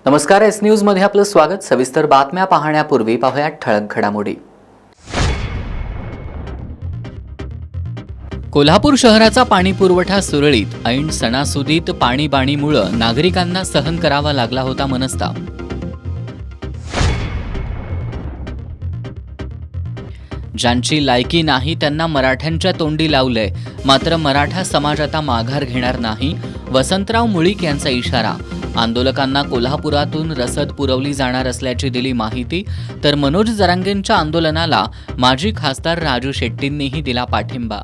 नमस्कार, S news मध्ये आपलं स्वागत। सविस्तर बातम्या पाहण्यापूर्वी पाहूया ठळक घडामोडी। कोल्हापूर शहराचा पाणी पुरवठा सुरळीत। ऐन सणासुदीत पाणीबाणीमुळे नागरिकांना सहन करावा लागला होता मनस्ताप। ज्यांची लायकी नाही त्यांना मराठ्यांच्या तोंडी लावलंय, मात्र मराठा समाज आता माघार घेणार नाही। वसंतराव मुळीक यांचा इशारा। आंदोलकांना कोल्हापुरातून रसद पुरवली जाणार असल्याची दिली माहिती। तर मनोज जरांगेंच्या आंदोलनाला माजी खासदार राजू शेट्टींनीही दिला पाठिंबा।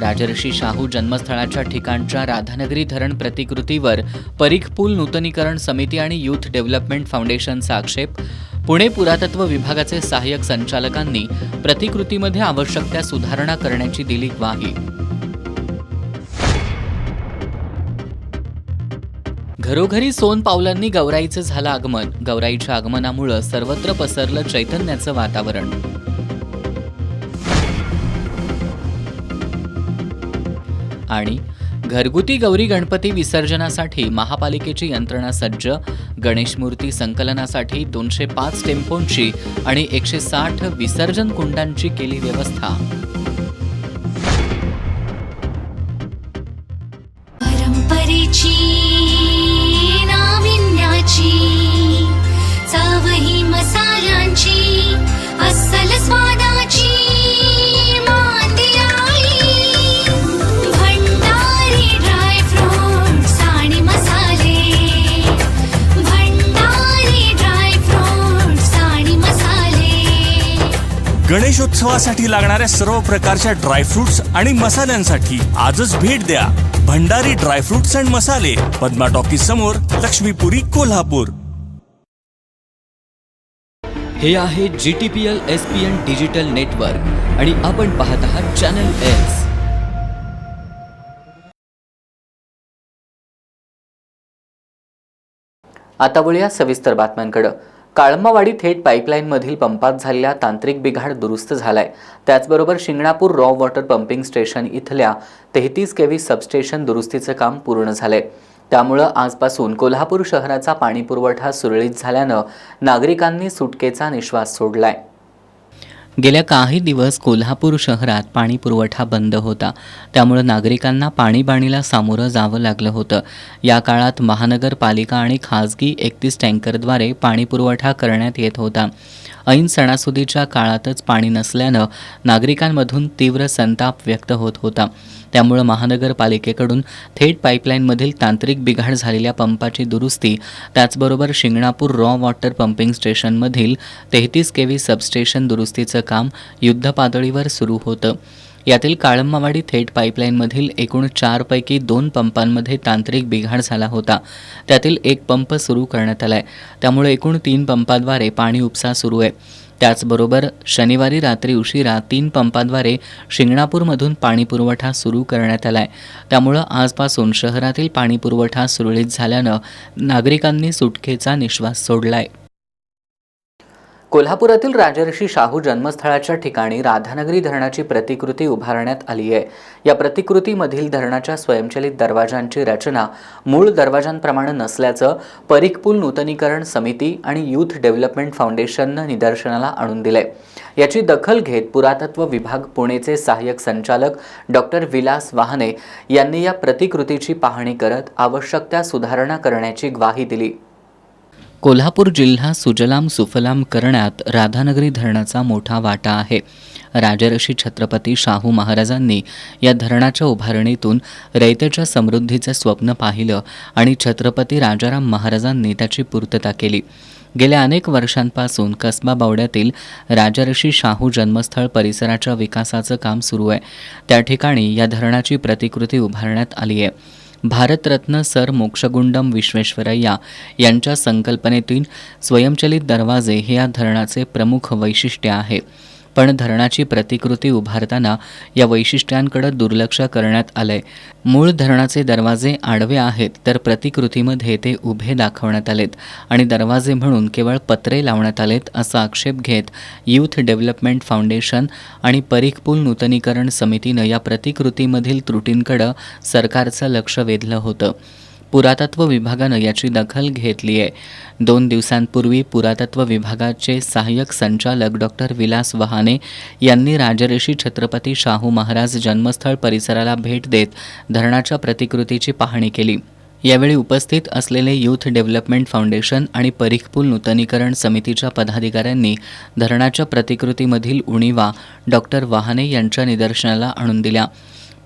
राजर्षी शाहू जन्मस्थळाच्या ठिकाणच्या राधानगरी धरण प्रतिकृतीवर परीख पूल नूतनीकरण समिती आणि यूथ डेव्हलपमेंट फाउंडेशनचा आक्षेप। पुणे पुरातत्व विभागाचे सहाय्यक संचालकांनी प्रतिकृतीमध्ये आवश्यक त्या सुधारणा करण्याची दिली ग्वाही। घरोघरी सोन पावलांनी गौराईचं झालं आगमन। गौराईच्या आगमनामुळे सर्वत्र पसरलं चैतन्याचं वातावरण। आणि घरगुती गौरी गणपती विसर्जनासाठी महापालिकेची यंत्रणा सज्ज। गणेश मूर्ती संकलनासाठी 205 टेम्पोंची आणि 160 विसर्जन कुंडांची केली व्यवस्था। परंपरेची नाविन्याची चवही मसाल्यांची अस्सल स्वादाची गणेशोत्सवासाठी लागणाऱ्या सर्व प्रकारच्या ड्रायफ्रुट्स आणि मसाल्यांसाठी आजच भेट द्या भंडारी ड्रायफ्रुट्स अँड मसाले, पद्मा टॉकीज समोर, लक्ष्मीपुरी, कोल्हापूर। हे आहे GTPL SPN डिजिटल नेटवर्क आणि आपण पाहत आहात चॅनल एस। आता वळूया सविस्तर बातम्यांकडे। काळंबावाडी थेट पाईपलाईनमधील पंपात झालेला तांत्रिक बिघाड दुरुस्त झालाय। त्याचबरोबर Shinganapur raw water pumping station इथल्या 33 केव्ही सबस्टेशन दुरुस्तीचे काम पूर्ण झाले। त्यामुळे आजपासून कोल्हापूर शहराचा पाणी पुरवठा सुरळीत झाल्यानं नागरिकांनी सुटकेचा निश्वास सोडलाय। गेल्या काही दिवस कोल्हापूर शहरात पाणी पुरवठा बंद होता, त्यामुळे नागरिकांना पाणीबाणीला सामोरं जावं लागलं होतं। या काळात महानगरपालिका आणि खासगी 31 टँकरद्वारे पाणी पुरवठा करण्यात येत होता। ऐन सणासुदीच्या काळातच पाणी नसल्यानं नागरिकांमधून तीव्र संताप व्यक्त होत होता। त्यामुळे महानगरपालिकेकडून थेट पाईपलाईनमधील तांत्रिक बिघाड झालेल्या पंपाची दुरुस्ती, त्याचबरोबर शिंगणापूर रॉ वॉटर पंपिंग स्टेशनमधील 33 केव्ही सबस्टेशन दुरुस्तीचं काम युद्धपातळीवर सुरू होतं। यातील काळंबावाडी थेट पाईपलाईनमधील एकूण 4 पैकी 2 पंपांमध्ये तांत्रिक बिघाड झाला होता। त्यातील एक पंप सुरू करण्यात आलाय, त्यामुळे एकूण 3 पंपाद्वारे पाणी उपसा सुरू आहे। त्याचबरोबर शनिवारी रात्री उशिरा 3 पंपाद्वारे शिंगणापूरमधून पाणी पुरवठा सुरू करण्यात आलाय। त्यामुळे आजपासून शहरातील पाणी पुरवठा सुरळीत झाल्यानं नागरिकांनी सुटकेचा निश्वास सोडलाय। कोल्हापुरातील राजर्षी शाहू जन्मस्थळाच्या ठिकाणी राधानगरी धरणाची प्रतिकृती उभारण्यात आली आहे। या प्रतिकृतीमधील धरणाच्या स्वयंचलित दरवाजांची रचना मूळ दरवाजांप्रमाणे नसल्याचं परीख पूल नूतनीकरण समिती आणि यूथ डेव्हलपमेंट फाउंडेशननं निदर्शनाला आणून दिलंय। याची दखल घेत पुरातत्व विभाग पुणेचे सहाय्यक संचालक डॉक्टर विलास वाहने यांनी या प्रतिकृतीची पाहणी करत आवश्यक त्या सुधारणा करण्याची ग्वाही दिली। कोल्हापूर जिल्हा सुजलाम सुफलाम करण्यात राधानगरी धरणाचा मोठा वाटा आहे। राजर्षी छत्रपती शाहू महाराजांनी या धरणाच्या उभारणीतून रयतेच्या समृद्धीचे स्वप्न पाहिलं आणि छत्रपती राजाराम महाराजांनी त्याची पूर्तता केली। गेल्या अनेक वर्षांपासून कसबा बावड्यातील राजर्षी शाहू जन्मस्थळ परिसराच्या विकासाचं काम सुरू आहे। त्या ठिकाणी या धरणाची प्रतिकृती उभारण्यात आली आहे। भारतरत्न सर मोक्षगुंडम विश्वेश्वरय्या यांच्या संकल्पनेतून स्वयंचलित दरवाजे हे या धरणाचे प्रमुख वैशिष्ट्य आहे। पण धरणाची प्रतिकृती उभारताना या वैशिष्ट्यांकडे दुर्लक्ष करण्यात आलंय. मूळ धरणाचे दरवाजे आडवे आहेत तर प्रतिकृतीमध्ये ते उभे दाखवण्यात आलेत आणि दरवाजे म्हणून केवळ पत्रे लावण्यात आलेत असा आक्षेप घेत यूथ डेव्हलपमेंट फाउंडेशन आणि परीख पूल नूतनीकरण समितीनं या प्रतिकृतीमधील त्रुटींकडे सरकारचं लक्ष वेधलं होतं. पुरातत्व विभागानं याची दखल घेतली आहे. 2 दिवसांपूर्वी पुरातत्व विभागाचे सहाय्यक संचालक डॉक्टर विलास वहाने यांनी राजर्षी छत्रपती शाहू महाराज जन्मस्थळ परिसराला भेट देत धरणाच्या प्रतिकृतीची पाहणी केली. यावेळी उपस्थित असलेले यूथ डेव्हलपमेंट फाउंडेशन आणि परीख पूल नूतनीकरण समितीच्या पदाधिकाऱ्यांनी धरणाच्या प्रतिकृतीमधील उणीवा डॉक्टर वहाने यांच्या निदर्शनाला आणून दिल्या.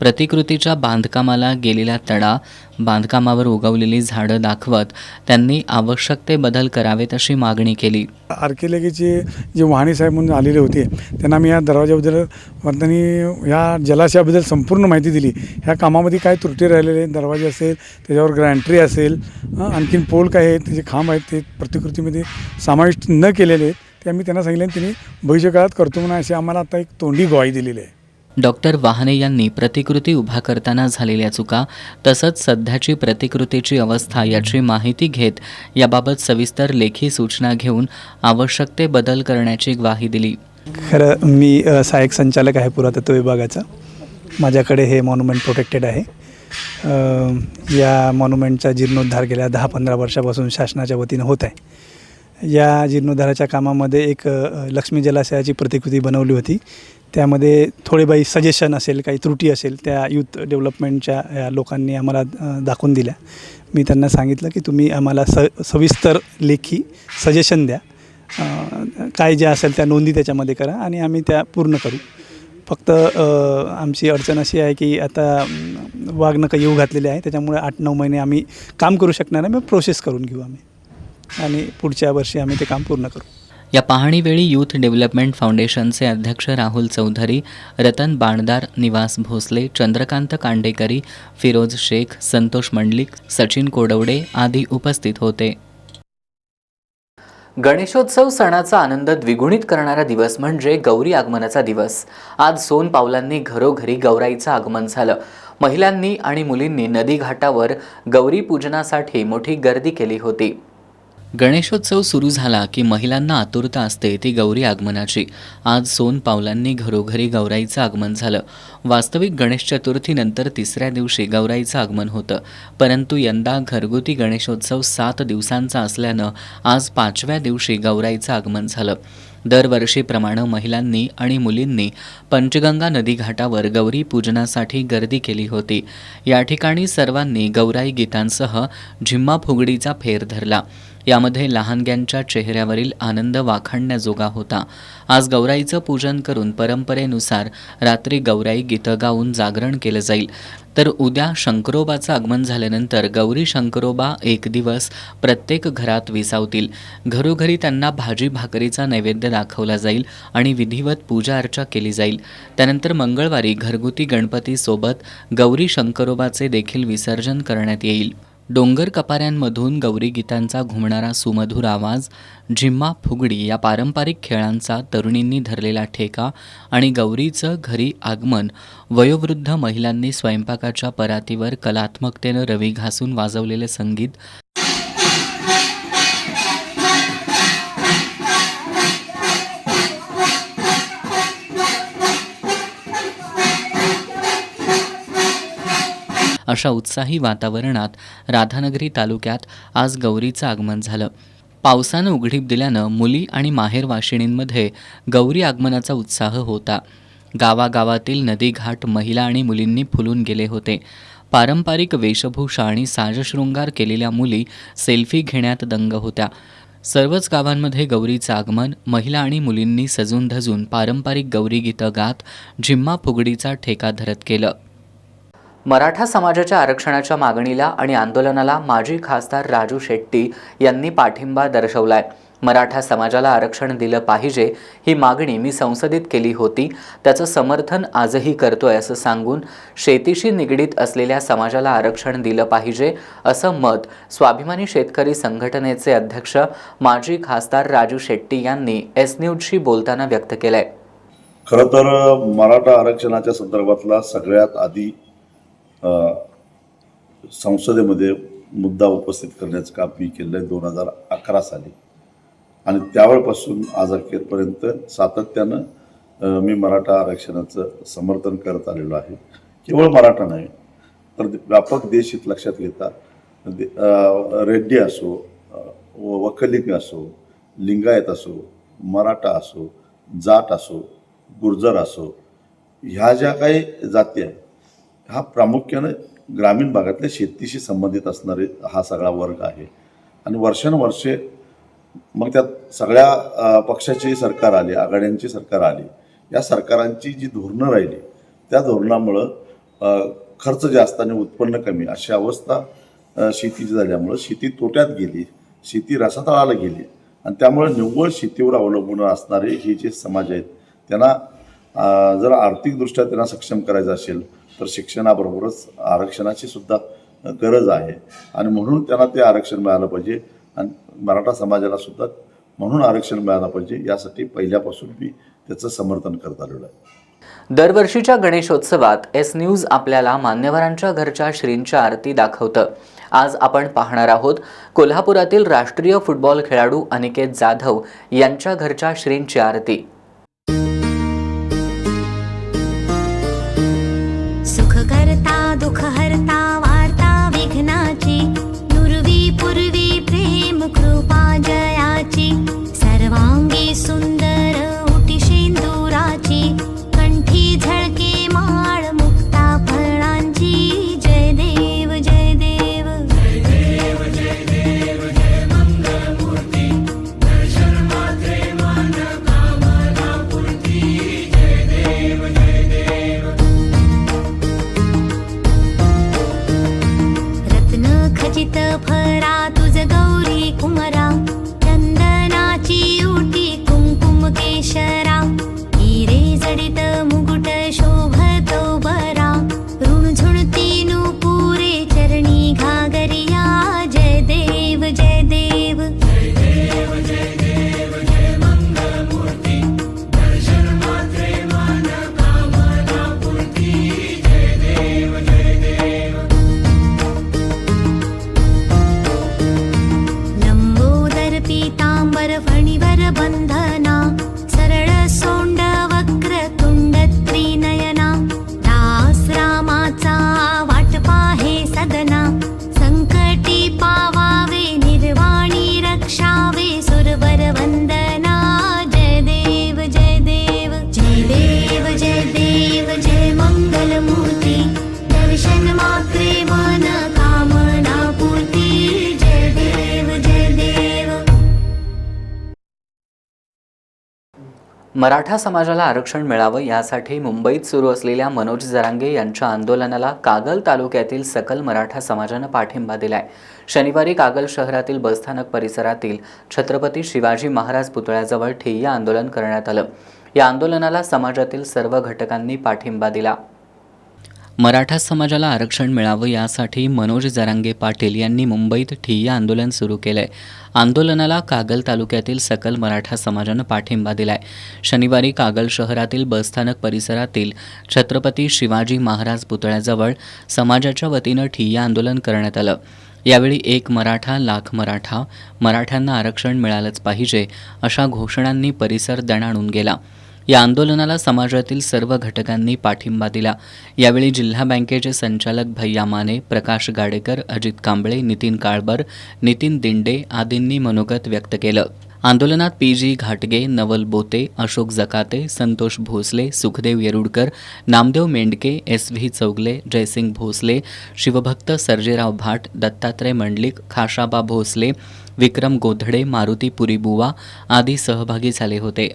प्रतिकृतीच्या बांधकामाला गेलेला तडा, बांधकामावर उगवलेली झाडं दाखवत त्यांनी आवश्यक ते बदल करावेत अशी मागणी केली. आर्किओलॉजीचे जे वहाने साहेब म्हणून आलेले होते त्यांना मी या दरवाजाबद्दल त्यांनी ह्या जलाशयाबद्दल संपूर्ण माहिती दिली. ह्या कामामध्ये काय त्रुटी राहिलेले, दरवाजे असेल, त्याच्यावर ग्रँट्री असेल, आणखीन पोल काय आहेत, त्याचे खांब आहेत, ते प्रतिकृतीमध्ये समाविष्ट न केलेले आहेत. ते आम्ही त्यांना सांगितले आणि त्यांनी भविष्यकाळात करतो म्हणून अशी आम्हाला आता एक तोंडी ग्वाही दिलेली आहे. डॉक्टर वहाने यांनी प्रतिकृती उभा करताना झालेल्या चुका तसंच सध्याची प्रतिकृतीची अवस्था याची माहिती घेत याबाबत सविस्तर लेखी सूचना घेऊन आवश्यक ते बदल करण्याची ग्वाही दिली. खरं मी सहाय्यक संचालक आहे पुरातत्व विभागाचा. माझ्याकडे हे मॉन्युमेंट प्रोटेक्टेड आहे. या मॉन्युमेंटचा जीर्णोद्धार गेल्या 10-15 वर्षापासून शासनाच्या वतीनं होत आहे. या जीर्णोद्धाराच्या कामामध्ये एक लक्ष्मी जलाशयाची प्रतिकृती बनवली होती. त्यामध्ये थोडे काही सजेशन असेल, काही त्रुटी असेल, त्या यूथ डेव्हलपमेंटच्या या लोकांनी आम्हाला दाखवून दिल्या. मी त्यांना सांगितलं की तुम्ही आम्हाला सविस्तर लेखी सजेशन द्या, काय ज्या असेल त्या नोंदी त्याच्यामध्ये करा आणि आम्ही त्या पूर्ण करू. फक्त आमची अडचण अशी आहे की आता वाघनकं येऊ घातलेले आहे, त्याच्यामुळे 8-9 महिने आम्ही काम करू शकणार नाही. मग प्रोसेस करून घेऊ आम्ही आणि पुढच्या वर्षी आम्ही ते काम पूर्ण करू. या पाहणीवेळी यूथ डेव्हलपमेंट फाउंडेशनचे अध्यक्ष राहुल चौधरी, रतन बाणदार, निवास भोसले, चंद्रकांत कांडेकरी, फिरोज शेख, संतोष मंडलिक, सचिन कोडवडे आदी उपस्थित होते. गणेशोत्सव सणाचा आनंद द्विगुणित करणारा दिवस म्हणजे गौरी आगमनाचा दिवस. आज सोन पावलांनी घरोघरी गौराईचं आगमन झालं. महिलांनी आणि मुलींनी नदी घाटावर गौरी पूजनासाठी मोठी गर्दी केली होती. गणेशोत्सव सुरू झाला की महिलांना आतुरता असते ती गौरी आगमनाची. आज सोन पावलांनी घरोघरी गौराईचं आगमन झालं. वास्तविक गणेश चतुर्थीनंतर 3ऱ्या दिवशी गौराईचं आगमन होतं, परंतु यंदा घरगुती गणेशोत्सव 7 दिवसांचा असल्यानं आज 5व्या दिवशी गौराईचं आगमन झालं. दरवर्षीप्रमाणे महिलांनी आणि मुलींनी पंचगंगा नदी घाटावर गौरी पूजनासाठी गर्दी केली होती. या ठिकाणी सर्वांनी गौराई गीतांसह झिम्मा फुगडीचा फेर धरला. यामध्ये लहानग्यांच्या चेहऱ्यावरील आनंद वाखाणण्याजोगा होता. आज गौराईचं पूजन करून परंपरेनुसार रात्री गौराई गीतं गाऊन जागरण केलं जाईल. तर उद्या शंकरोबाचं आगमन झाल्यानंतर गौरी शंकरोबा एक दिवस प्रत्येक घरात विसावतील. घरोघरी त्यांना भाजी भाकरीचा नैवेद्य दाखवला जाईल आणि विधिवत पूजा अर्चा केली जाईल. त्यानंतर मंगळवारी घरगुती गणपतीसोबत गौरी शंकरोबाचे देखील विसर्जन करण्यात येईल. डोंगर कपाऱ्यांमधून गौरी गीतांचा घुमणारा सुमधुर आवाज, झिम्मा फुगडी या पारंपरिक खेळांचा तरुणींनी धरलेला ठेका आणि गौरीचं घरी आगमन, वयोवृद्ध महिलांनी स्वयंपाकाच्या परातीवर कलात्मकतेनं रवी घासून वाजवलेले संगीत, अशा उत्साही वातावरणात राधानगरी तालुक्यात आज गौरीचं आगमन झालं. पावसानं उघडीप दिल्यानं मुली आणि माहेरवाशिणींमध्ये गौरी आगमनाचा उत्साह होता. गावागावातील नदीघाट महिला आणि मुलींनी फुलून गेले होते. पारंपरिक वेशभूषा आणि साजशृंगार केलेल्या मुली सेल्फी घेण्यात दंग होत्या. सर्वच गावांमध्ये गौरीचं आगमन, महिला आणि मुलींनी सजून धजून पारंपरिक गौरी गीतं गात झिम्मा फुगडीचा ठेका धरत केलं. मराठा समाजाच्या आरक्षणाच्या मागणीला आणि आंदोलनाला माजी खासदार राजू शेट्टी यांनी पाठिंबा दर्शवलाय. मराठा समाजाला आरक्षण दिलं पाहिजे ही मागणी मी संसदेत केली होती, त्याचं समर्थन आजही करतोय असं सांगून शेतीशी निगडीत असलेल्या समाजाला आरक्षण दिलं पाहिजे असं मत स्वाभिमानी शेतकरी संघटनेचे अध्यक्ष माजी खासदार राजू शेट्टी यांनी एस न्यूजशी बोलताना व्यक्त केलंय. खरं तर मराठा आरक्षणाच्या संदर्भातला सगळ्यात आधी संसदेमध्ये मुद्दा उपस्थित करण्याचं काम मी केलं आहे 2011 साली आणि त्यावेळपासून आज अखेरपर्यंत सातत्यानं मी मराठा आरक्षणाचं समर्थन करत आलेलो आहे. केवळ मराठा नाही तर व्यापक देशहित लक्षात घेता रेड्डी असो, वकलिंग असो, लिंगायत असो, मराठा असो, जाट असो, गुर्जर असो, ह्या ज्या काही जाती आहेत हा प्रामुख्याने ग्रामीण भागातल्या शेतीशी संबंधित असणारे हा सगळा वर्ग आहे. आणि वर्षानुवर्षे मग त्यात सगळ्या पक्षाची सरकार आली, आघाड्यांची सरकार आली, या सरकारांची जी धोरणं राहिली त्या धोरणामुळं खर्च जास्त आणि उत्पन्न कमी अशी अवस्था शेतीची झाल्यामुळं शेती तोट्यात गेली, शेती रसातळाला गेली आणि त्यामुळे निव्वळ शेतीवर अवलंबून असणारे हे जे समाज आहेत त्यांना जर आर्थिकदृष्ट्या त्यांना सक्षम करायचं असेल तर शिक्षणाबरोबरच आरक्षणाची सुद्धा गरज आहे आणि म्हणून त्यांना ते आरक्षण मिळालं पाहिजे आणि मराठा समाजाला सुद्धा म्हणून आरक्षण मिळालं पाहिजे यासाठी पहिल्यापासून मी त्याचं समर्थन करत आलेलो आहे. दरवर्षीच्या गणेशोत्सवात एस न्यूज आपल्याला मान्यवरांच्या घरच्या श्रींच्या आरती दाखवतं. आज आपण पाहणार आहोत कोल्हापुरातील राष्ट्रीय फुटबॉल खेळाडू अनिकेत जाधव यांच्या घरच्या श्रींची आरती. सुख करता दुःख हरता वार्ता विघ्नाची नुरवी पूर्वी प्रेम कृपा जयाची सर्वांगी सुंदर उटी शेंदुराची कंठी झळके माळ मुक्ता फळांची जय देव जय देव जय देव जय देव जय मंगल मूर्ती दर्शन मात्रे मन कामना पूर्ती जय देव जय देव रत्न खचित फरा तुझ गौरी कुमरा चंदनाची उटी कुंकुम केशरा हिरे जडित मुकुट शोभतो बरा ऋणझुणती नुपुरे चरणी घागरिया जय देव जय देव जय देव जय देव जय मंगल मूर्ती दर्शन मात्रे मन कामना पूर्ती जय देव जय देव लंबोदर पीतांबर फणीवर बंधना सरळ सोंड वक्र तुंड त्रिनयना दास रामाचा वाट पाहे सदना संकटी पावावे निर्वाणी रक्षावे सुरवर वंदना जय देव जय देव जय देव जय देव जय मंगल मूर्ती दर्शन मात्रे मन कामना पूर्ती जय देव जय देव. मराठा समाजाला आरक्षण मिळावं यासाठी मुंबईत सुरू असलेल्या मनोज जरांगे यांच्या आंदोलनाला कागल तालुक्यातील सकल मराठा समाजानं पाठिंबा दिलाय. शनिवारी कागल शहरातील बसस्थानक परिसरातील छत्रपती शिवाजी महाराज पुतळ्याजवळ ठिय्या आंदोलन करण्यात आलं. या आंदोलनाला समाजातील सर्व घटकांनी पाठिंबा दिला. मराठा समाजाला आरक्षण मिळावं यासाठी मनोज जरांगे पाटील यांनी मुंबईत ठिय्या आंदोलन सुरू केलंय. आंदोलनाला कागल तालुक्यातील सकल मराठा समाजानं पाठिंबा दिलाय. शनिवारी कागल शहरातील बसस्थानक परिसरातील छत्रपती शिवाजी महाराज पुतळ्याजवळ समाजाच्या वतीनं ठिय्या आंदोलन करण्यात आलं. यावेळी एक मराठा लाख मराठा, मराठ्यांना आरक्षण मिळालंच पाहिजे अशा घोषणांनी परिसर दणाणून गेला. या आंदोलनाला समाजातील सर्व घटकांनी पाठिंबा दिला. यावेळी जिल्हा बँकेचे संचालक भैया माने, प्रकाश गाडेकर, अजित कांबळे, नितीन काळबर, नितीन दिंडे आदींनी मनोगत व्यक्त केलं. आंदोलनात पी.जी. घाटगे, नवल बोते, अशोक जकाते, संतोष भोसले, सुखदेव येरुडकर, नामदेव मेंढके, एस.व्ही. चौगले, जयसिंग भोसले, शिवभक्त सर्जेराव भाट, दत्तात्रय मंडलिक, खाशाबा भोसले, विक्रम गोधडे, मारुती पुरीबुवा आदी सहभागी झाले होते.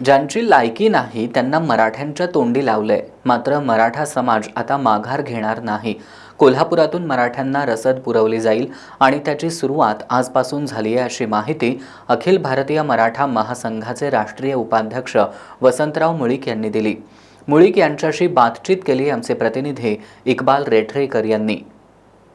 ज्यांची लायकी नाही त्यांना मराठ्यांच्या तोंडी लावलंय. मात्र मराठा समाज आता माघार घेणार नाही. कोल्हापुरातून मराठ्यांना रसद पुरवली जाईल आणि त्याची सुरुवात आजपासून झाली आहे अशी माहिती अखिल भारतीय मराठा महासंघाचे राष्ट्रीय उपाध्यक्ष वसंतराव मुळीक यांनी दिली. मुळीक यांच्याशी बातचीत केली आमचे प्रतिनिधी इक्बाल रेठरेकर यांनी.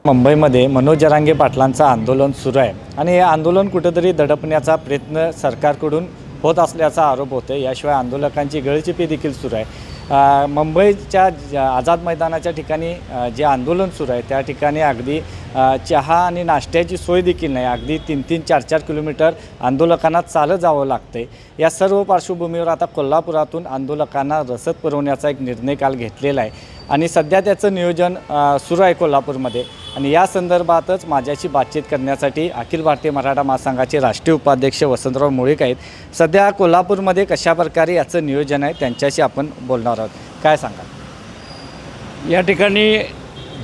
मुंबईमध्ये मनोज जरांगे पाटलांचं आंदोलन सुरू आहे आणि हे आंदोलन कुठंतरी दडपण्याचा प्रयत्न सरकारकडून होत असल्याचा आरोप होतो. याशिवाय आंदोलकांची गळचिपी देखील सुरू आहे. मुंबईच्या आझाद मैदानाच्या ठिकाणी जे आंदोलन सुरू आहे त्या ठिकाणी अगदी चहा आणि नाश्त्याची सोय देखील नाही. अगदी 3-3, 4-4 किलोमीटर आंदोलकांना चालत जावं लागतं आहे. या सर्व पार्श्वभूमीवर आता कोल्हापुरातून आंदोलकांना रसद पुरवण्याचा एक निर्णय काल घेतलेला आहे आणि सध्या त्याचं नियोजन सुरू आहे कोल्हापूरमध्ये. आणि या संदर्भातच माझ्याशी बातचीत करण्यासाठी अखिल भारतीय मराठा महासंघाचे राष्ट्रीय उपाध्यक्ष वसंतराव मुळीक आहेत. सध्या कोल्हापूरमध्ये कशाप्रकारे याचं नियोजन आहे त्यांच्याशी आपण बोलणार आहोत. काय सांगाल? या ठिकाणी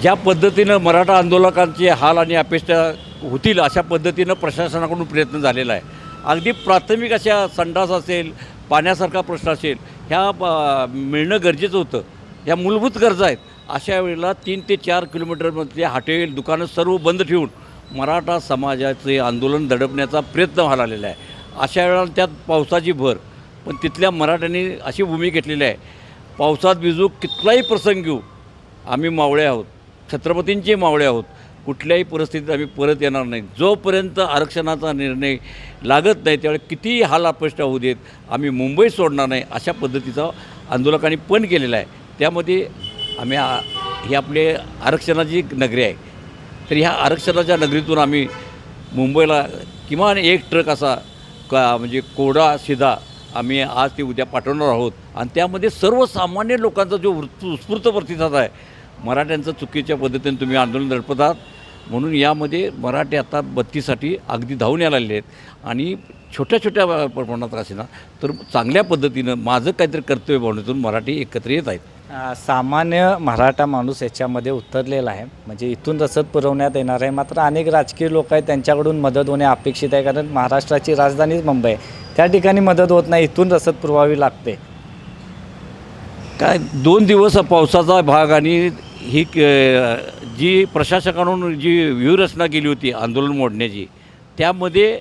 ज्या पद्धतीनं मराठा आंदोलकांचे हाल आणि अपेक्षा होतील अशा पद्धतीनं प्रशासनाकडून प्रयत्न झालेला आहे. अगदी प्राथमिक अशा संडास असेल, पाण्यासारखा प्रश्न असेल, ह्या मिळणं गरजेचं होतं. ह्या मूलभूत गरजा आहेत. अशा वेळेला 3 ते 4 किलोमीटरमधले हॉटेल, दुकानं सर्व बंद ठेवून मराठा समाजाचे आंदोलन दडपण्याचा प्रयत्न व्हायला आलेला आहे. अशा वेळेला त्यात पावसाची भर, पण तिथल्या मराठ्यांनी अशी भूमिका घेतलेली आहे, पावसात भिजू, कुठलाही प्रसंग घेऊ, आम्ही मावळे आहोत, छत्रपतींचे मावळे आहोत, कुठल्याही परिस्थितीत आम्ही परत येणार नाही. जोपर्यंत आरक्षणाचा निर्णय लागत नाही त्यावेळी कितीही हाल अपेष्टा होऊ देत, आम्ही मुंबई सोडणार नाही, अशा पद्धतीचा आंदोलकांनी पण केलेला आहे. त्यामध्ये आम्ही ही आपले आरक्षणाची नगरी आहे, तर ह्या आरक्षणाच्या नगरीतून आम्ही मुंबईला किमान 1 ट्रक असा म्हणजे कोरडा शिधा आम्ही आज ते उद्या पाठवणार आहोत. आणि त्यामध्ये सर्वसामान्य लोकांचा जो उत्स्फूर्त प्रतिसाद आहे, मराठ्यांचं चुकीच्या पद्धतीने तुम्ही आंदोलन दडपत आहात म्हणून यामध्ये मराठी आता बत्तीसाठी अगदी धावून यायला लागले आहेत. आणि छोट्या छोट्या प्रमाणात असेना तर चांगल्या पद्धतीनं माझं काहीतरी कर्तव्य भावनेतून मराठी एकत्र येत आहेत. सामान्य मराठा माणूस याच्यामध्ये उतरलेला आहे. म्हणजे इथून रसद पुरवण्यात येणार आहे. मात्र अनेक राजकीय लोक आहेत त्यांच्याकडून मदत होणे अपेक्षित आहे, कारण महाराष्ट्राची राजधानीच मुंबई आहे. त्या ठिकाणी मदत होत नाही, इथून रसद पुरवावी लागते. काय 2 दिवस पावसाचा भाग आणि ही जी प्रशासकाकडून जी व्यूहरचना केली होती आंदोलन मोडण्याची, त्यामध्ये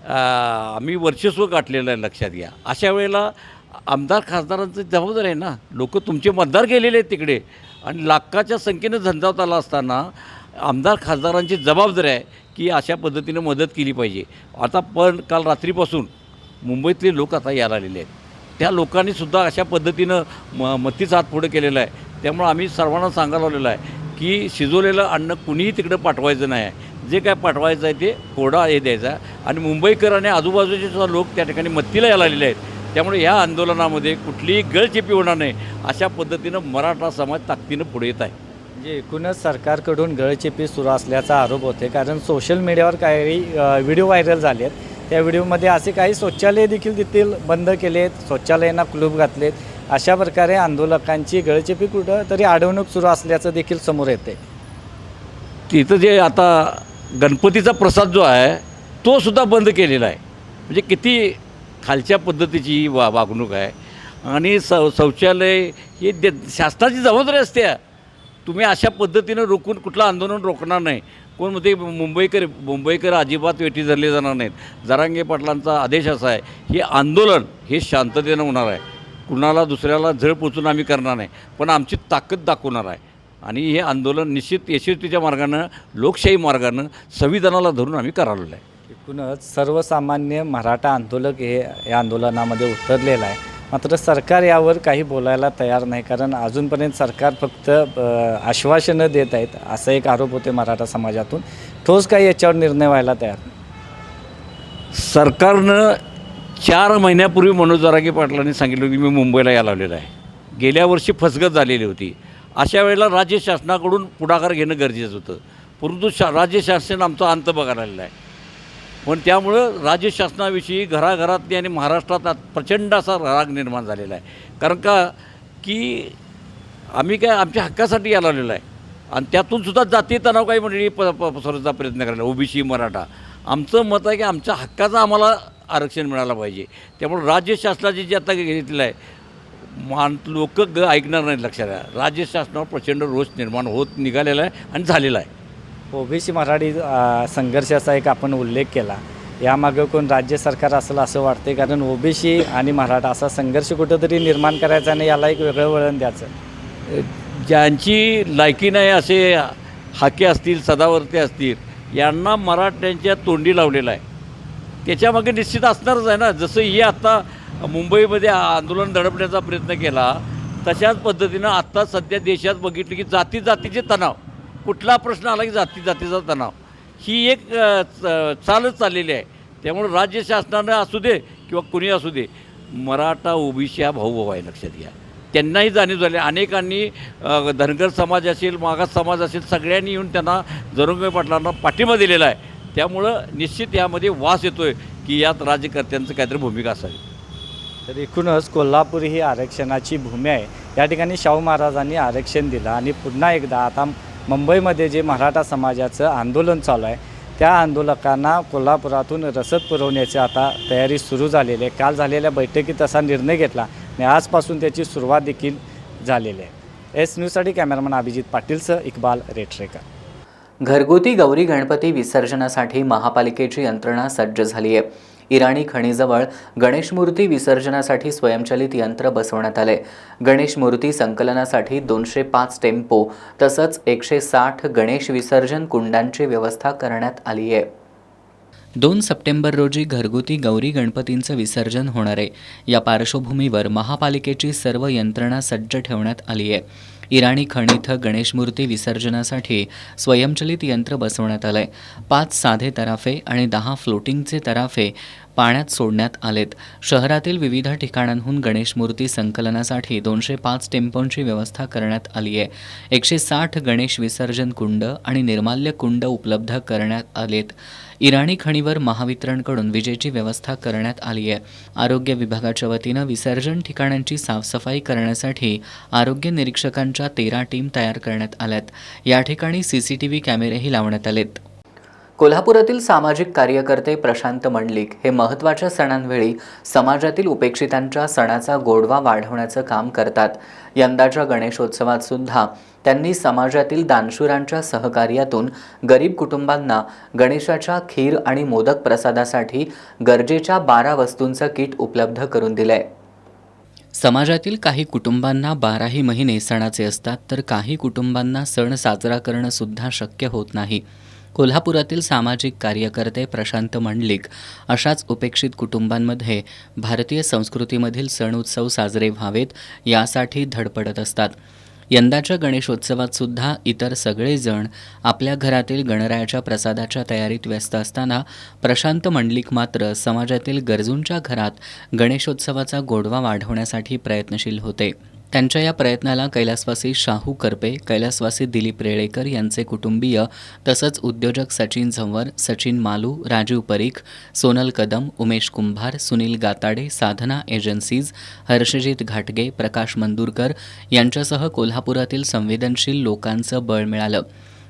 आम्ही वर्चस्व गाठलेलं आहे, लक्षात घ्या. अशा वेळेला आमदार खासदारांचं जबाबदार आहे ना. लोक तुमचे मतदार गेलेले आहेत तिकडे आणि लाखाच्या संख्येनं झंझावत आला असताना आमदार खासदारांची जबाबदारी आहे की अशा पद्धतीनं मदत केली पाहिजे. आता पण काल रात्रीपासून मुंबईतले लोक आता यायला आलेले आहेत. त्या लोकांनीसुद्धा अशा पद्धतीनं मतीचा हात पुढे केलेला आहे. त्यामुळं आम्ही सर्वांना सांगायला आलेलं आहे की शिजवलेलं अन्न कुणीही तिकडं पाठवायचं नाही आहे. जे काय पाठवायचं आहे ते कोरडा हे द्यायचा. आणि मुंबईकर आणि आजूबाजूचे सुद्धा लोक त्या ठिकाणी मत्तीला यायला आलेले आहेत. त्यामुळे ह्या आंदोलनामध्ये कुठलीही गळचेपी होणार नाही अशा पद्धतीनं मराठा समाज ताकदीनं पुढे येत आहे. म्हणजे एकूणच सरकारकडून गळचेपी सुरू असल्याचा आरोप होते, कारण सोशल मीडियावर काही व्हिडिओ व्हायरल झाले आहेत. त्या व्हिडिओमध्ये असे काही शौचालय देखील तिथील बंद केले आहेत, शौचालयांना कुलूप घातलेत. अशा प्रकारे आंदोलकांची गळचेपी कुठं तरी अडवणूक सुरू असल्याचं देखील समोर येते. तिथं जे आता गणपतीचा प्रसाद जो आहे तो सुद्धा बंद केलेला आहे. म्हणजे किती खालच्या पद्धतीची वागणूक आहे. आणि शौचालय हे शासनाची जबाबदारी असते. तुम्ही अशा पद्धतीनं रोखून कुठलं आंदोलन रोखणार नाही. कोण म्हणते मुंबईकर अजिबात वेठी धरले जाणार नाहीत. जरांगे पाटलांचा आदेश असा आहे, हे आंदोलन हे शांततेनं होणार आहे. कुणाला दुसऱ्याला झळ पोचून आम्ही करणार नाही, पण आमची ताकद दाखवणार आहे. आणि हे आंदोलन निश्चित यशस्वीच्या मार्गानं, लोकशाही मार्गानं, संविधानाला धरून आम्ही करावलेलं आहे. एकूणच सर्वसामान्य मराठा आंदोलक हे या आंदोलनामध्ये उतरलेलं आहे. मात्र सरकार यावर काही बोलायला तयार नाही, कारण अजूनपर्यंत सरकार फक्त आश्वासनं देत आहेत असा एक आरोप होते मराठा समाजातून. ठोस काही याच्यावर निर्णय व्हायला तयार नाही. सरकारनं 4 महिन्यापूर्वी मनोज जरांगे पाटलांनी सांगितलं की मी मुंबईला यायला लावलेलं आहे. गेल्या वर्षी फसगत झालेली होती. अशा वेळेला राज्य शासनाकडून पुढाकार घेणं गरजेचं होतं, परंतु राज्य शासन आमचा अंत बघायला आलेला आहे. पण त्यामुळं राज्य शासनाविषयी घराघरातली आणि महाराष्ट्रात प्रचंड असा राग निर्माण झालेला आहे. कारण का की आम्ही काय आमच्या हक्कासाठी यायला आलेलो आहे. आणि त्यातूनसुद्धा जातीय तणाव काही मंडळी पसरवण्याचा प्रयत्न करायला, ओबीसी मराठा. आमचं मत आहे की आमच्या हक्काचं आम्हाला आरक्षण मिळालं पाहिजे. त्यामुळे राज्य शासनाचे जे आता घेतलेलं आहे लोक ऐकणार नाहीत. लक्षात घ्या, राज्य शासनावर प्रचंड रोष निर्माण होत निघालेला आहे आणि झालेला आहे. ओबीसी मराठी संघर्षाचा एक आपण उल्लेख केला. यामागं कोण राज्य सरकार असेल असं वाटते, कारण ओबीसी आणि मराठा असा संघर्ष कुठंतरी निर्माण करायचा आणि याला एक वेगळं वळण द्यायचं. ज्यांची लायकी नाही असे हाके असतील, सदावर्ते असतील, यांना मराठ्यांच्या तोंडी लावलेला आहे. त्याच्यामागे निश्चित असणारच आहे ना. जसं हे आत्ता मुंबईमध्ये आंदोलन दडपण्याचा प्रयत्न केला, तशाच पद्धतीनं आत्ता सध्या देशात बघितलं की जातीचे तणाव, कुठला प्रश्न आला की जातीचा तणाव ही एक चालच चाललेली आहे. त्यामुळे राज्य शासनानं असू दे किंवा कुणी असू दे, मराठा ओबीसी हा भाऊ आहे, लक्षात घ्या. त्यांनाही जाणीव झाली. अनेकांनी धनगर समाज असेल, मागास समाज असेल, सगळ्यांनी येऊन त्यांना जरंगे पाटलांना पाठिंबा दिलेला आहे. त्यामुळं निश्चित यामध्ये वास येतो आहे की यात राज्यकर्त्यांचं काहीतरी भूमिका असावी. तर एकूणच कोल्हापूर ही आरक्षणाची भूमी आहे. या ठिकाणी शाहू महाराजांनी आरक्षण दिलं आणि पुन्हा एकदा आता मुंबईमध्ये जे मराठा समाजाचं आंदोलन चालू आहे, त्या आंदोलकांना कोल्हापुरातून रसद पुरवण्याची आता तयारी सुरू झालेली आहे. काल झालेल्या बैठकीत असा निर्णय घेतला आणि आजपासून त्याची सुरुवात देखील झालेली आहे. एस न्यूजसाठी कॅमेरामन अभिजित पाटीलसह इक्बाल रेटरेकर. घरगुती गौरी गणपती विसर्जनासाठी महापालिकेची यंत्रणा सज्ज झाली आहे. इराणी खणीजवळ गणेश मूर्ती विसर्जनासाठी स्वयंचलित यंत्र बसवण्यात आले. गणेश मूर्ती संकलनासाठी 205 टेम्पो तसंच 160 गणेश विसर्जन कुंडांची व्यवस्था करण्यात आली आहे. 2 सप्टेंबर रोजी घरगुती गौरी गणपतींचं विसर्जन होणार आहे. या पार्श्वभूमीवर महापालिकेची सर्व यंत्रणा सज्ज ठेवण्यात आली आहे. इराणी खण इथं गणेश मूर्ती विसर्जनासाठी स्वयंचलित यंत्र बसवण्यात आलंय. 5 साधे तराफे आणि 10 फ्लोटिंगचे तराफे पाण्यात सोडण्यात आलेत. शहरातील विविध ठिकाणांहून गणेश मूर्ती संकलनासाठी 205 टेम्पोंची व्यवस्था करण्यात आली आहे. 160 गणेश विसर्जन कुंड आणि निर्माल्य कुंड उपलब्ध करण्यात आलेत. इराणी खणीवर महावितरणकडून विजेची व्यवस्था करण्यात आली आहे. आरोग्य विभागाच्या वतीनं विसर्जन ठिकाणांची साफसफाई करण्यासाठी आरोग्य निरीक्षकांच्या 13 टीम तयार करण्यात आल्यात. या ठिकाणी CCTV कॅमेरेही लावण्यात आलेत. कोल्हापुरातील सामाजिक कार्यकर्ते प्रशांत मंडलिक हे महत्त्वाच्या सणांवेळी समाजातील उपेक्षितांच्या सणाचा गोडवा वाढवण्याचं काम करतात. यंदाच्या गणेशोत्सवात सुद्धा त्यांनी समाजातील दानशूरांच्या सहकार्यातून गरीब कुटुंबांना गणेशाच्या खीर आणि मोदक प्रसादासाठी गरजेच्या 12 वस्तूंचं किट उपलब्ध करून दिलंय. समाजातील काही कुटुंबांना 12ही महिने सणाचे असतात, तर काही कुटुंबांना सण साजरा करणं सुद्धा शक्य होत नाही. कोल्हापुरातील सामाजिक कार्यकर्ते प्रशांत मंडलिक अशाच उपेक्षित कुटुंबांमध्ये भारतीय संस्कृतीमधील सण उत्सव साजरे व्हावेत यासाठी धडपडत असतात. यंदाच्या गणेशोत्सवात सुद्धा इतर सगळेजण आपल्या घरातील गणरायाच्या प्रसादाच्या तयारीत व्यस्त असताना प्रशांत मंडलिक मात्र समाजातील गरजूंच्या घरात गणेशोत्सवाचा गोडवा वाढवण्यासाठी प्रयत्नशील होते. त्यांच्या या प्रयत्नाला कैलासवासी शाहू करपे, कैलासवासी दिलीप रेळेकर यांचे कुटुंबीय तसंच उद्योजक सचिन झंवर, सचिन मालू, राजीव परीख, सोनल कदम, उमेश कुंभार, सुनील गाताडे, साधना एजन्सीज, हर्षजित घाटगे, प्रकाश मंदुरकर यांच्यासह कोल्हापुरातील संवेदनशील लोकांचं बळ मिळालं.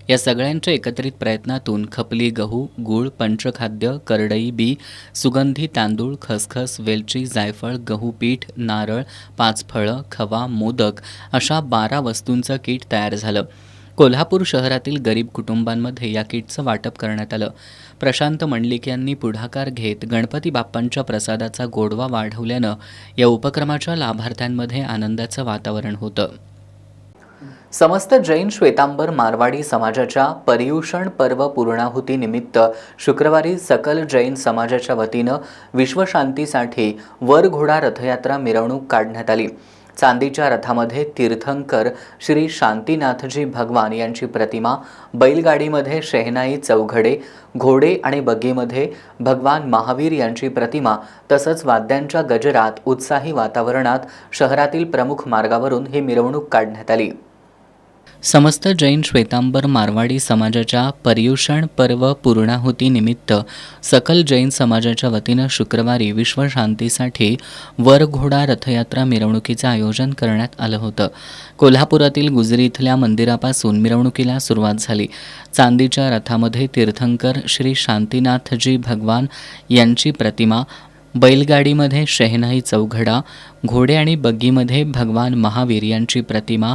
या सगळ्यांच्या एकत्रित प्रयत्नातून खपली गहू, गूळ, पंचखाद्य, करडई बी, सुगंधी तांदूळ, खसखस, वेलची, जायफळ, गहू पीठ, नारळ, 5 फळं, खवा, मोदक अशा 12 वस्तूंचं किट तयार झालं. कोल्हापूर शहरातील गरीब कुटुंबांमध्ये या किटचं वाटप करण्यात आलं. प्रशांत मंडलिक यांनी पुढाकार घेत गणपती बाप्पांच्या प्रसादाचा गोडवा वाढवल्यानं या उपक्रमाच्या लाभार्थ्यांमध्ये आनंदाचं वातावरण होतं. समस्त जैन श्वेतांबर मारवाडी समाजाच्या पर्युषण पर्व पूर्णाहुतीनिमित्त शुक्रवारी सकल जैन समाजाच्या वतीनं विश्वशांतीसाठी वर घोडा रथयात्रा मिरवणूक काढण्यात आली. चांदीच्या रथामध्ये तीर्थंकर श्री शांतीनाथजी भगवान यांची प्रतिमा, बैलगाडीमध्ये शेहनाई चौघडे, घोडे आणि बग्गीमध्ये भगवान महावीर यांची प्रतिमा तसंच वाद्यांच्या गजरात उत्साही वातावरणात शहरातील प्रमुख मार्गावरून ही मिरवणूक काढण्यात आली. समस्त जैन श्वेतांबर मारवाडी समाजाच्या पर्युषण पर्व पूर्णाहुतीनिमित्त सकल जैन समाजाच्या वतीनं शुक्रवारी विश्वशांतीसाठी वर घोडा रथयात्रा मिरवणुकीचं आयोजन करण्यात आलं होतं. कोल्हापुरातील गुजरी इथल्या मंदिरापासून मिरवणुकीला सुरुवात झाली. चांदीच्या रथामध्ये तीर्थंकर श्री शांतीनाथजी भगवान यांची प्रतिमा, बैलगाडीमध्ये शेहनाई चौघडा, घोडे आणि बग्गीमध्ये भगवान महावीर यांची प्रतिमा,